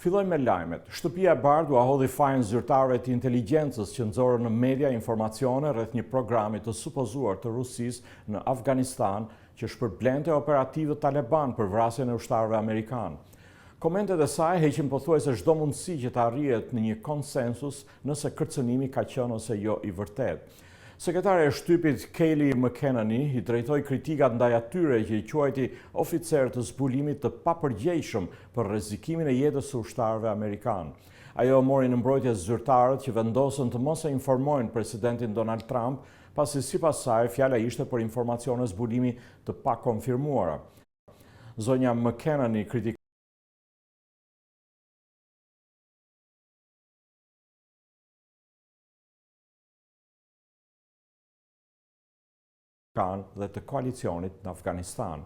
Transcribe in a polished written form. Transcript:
Filloj me lajmet. Shtëpia e Bardhë u ahodhi fajin zyrtarëve të inteligjencës që nxorën në media informacione rreth një programi të supozuar të Rusisë në Afganistan që shpërblente operativët Taliban për vrasjen e ushtarëve amerikanë. Komentet e saj heqin pothuajse çdo mundësi që të arrihet në një konsensus nëse kërcënimi ka qenë ose jo i vërtetë. Sekretare e shtypit Kayleigh McEnany i drejtoi kritikat ndaj atyre që i quajti oficerë të zbulimit të papërgjegjshëm për rrezikimin e jetës së ushtarëve amerikanë. Ajo mori në mbrojtje zyrtarët që vendosën të mos e informojnë presidentin Donald Trump, pasi sipas saj fjala ishte për informacione zbulimi të pakonfirmuara. Zonja McEnany kritikoi dhe të koalicionit në Afganistan.